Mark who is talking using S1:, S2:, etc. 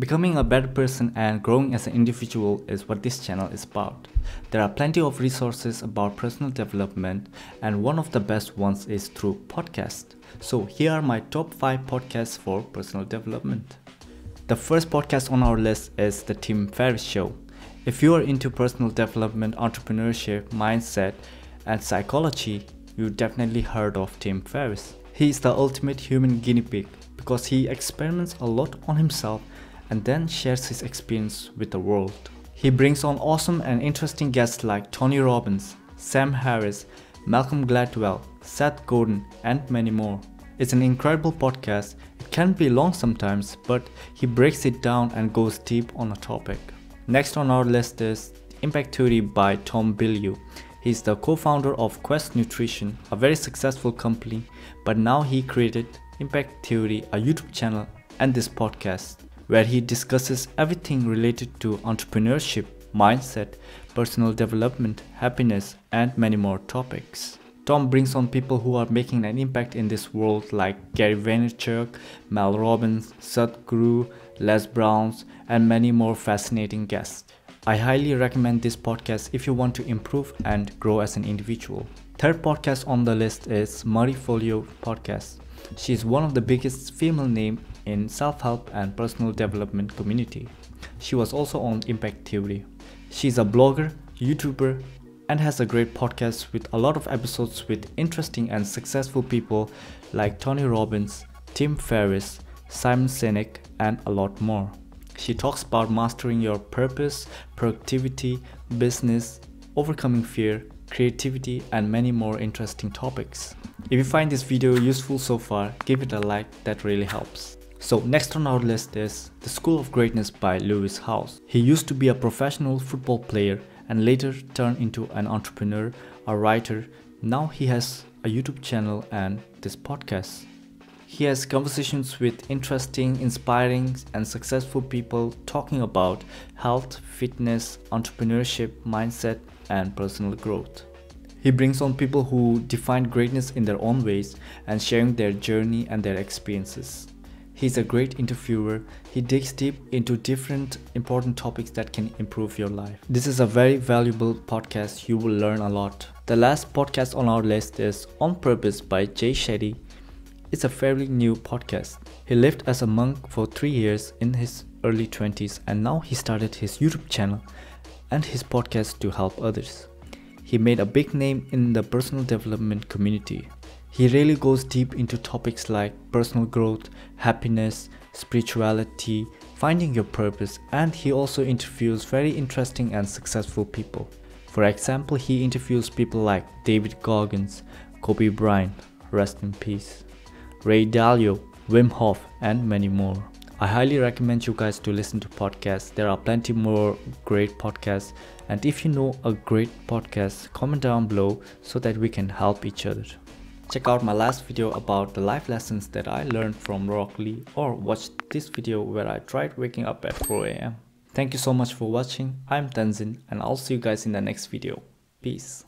S1: Becoming a better person and growing as an individual is what this channel is about. There are plenty of resources about personal development, and one of the best ones is through podcasts. So here are my top 5 podcasts for personal development. The first podcast on our list is The Tim Ferriss Show. If you are into personal development, entrepreneurship, mindset, and psychology, you definitely heard of Tim Ferriss. He is the ultimate human guinea pig because he experiments a lot on himself and then shares his experience with the world. He brings on awesome and interesting guests like Tony Robbins, Sam Harris, Malcolm Gladwell, Seth Godin, and many more. It's an incredible podcast. It can be long sometimes, but he breaks it down and goes deep on a topic. Next on our list is Impact Theory by Tom Bilyeu. He's the co-founder of Quest Nutrition, a very successful company, but now he created Impact Theory, a YouTube channel, and this podcast, where he discusses everything related to entrepreneurship, mindset, personal development, happiness, and many more topics. Tom brings on people who are making an impact in this world like Gary Vaynerchuk, Mel Robbins, Sadhguru, Les Browns, and many more fascinating guests. I highly recommend this podcast if you want to improve and grow as an individual. Third podcast on the list is Marie Forleo podcast. She is one of the biggest female names in self-help and personal development community. She was also on Impact Theory. She's a blogger, YouTuber, and has a great podcast with a lot of episodes with interesting and successful people like Tony Robbins, Tim Ferriss, Simon Sinek, and a lot more. She talks about mastering your purpose, productivity, business, overcoming fear, creativity, and many more interesting topics. If you find this video useful so far, give it a like, that really helps. So next on our list is The School of Greatness by Lewis Howes. He used to be a professional football player and later turned into an entrepreneur, a writer. Now he has a YouTube channel and this podcast. He has conversations with interesting, inspiring, and successful people talking about health, fitness, entrepreneurship, mindset, and personal growth. He brings on people who define greatness in their own ways and sharing their journey and their experiences. He's a great interviewer. He digs deep into different important topics that can improve your life. This is a very valuable podcast. You will learn a lot. The last podcast on our list is On Purpose by Jay Shetty. It's a fairly new podcast. He lived as a monk for 3 years in his early 20s, and now he started his YouTube channel and his podcast to help others. He made a big name in the personal development community. He really goes deep into topics like personal growth, happiness, spirituality, finding your purpose, and he also interviews very interesting and successful people. For example, he interviews people like David Goggins, Kobe Bryant, rest in peace, Ray Dalio, Wim Hof, and many more. I highly recommend you guys to listen to podcasts. There are plenty more great podcasts, and if you know a great podcast, comment down below so that we can help each other. Check out my last video about the life lessons that I learned from Rock Lee, or watch this video where I tried waking up at 4 AM. Thank you so much for watching. I'm Tenzin, and I'll see you guys in the next video. Peace.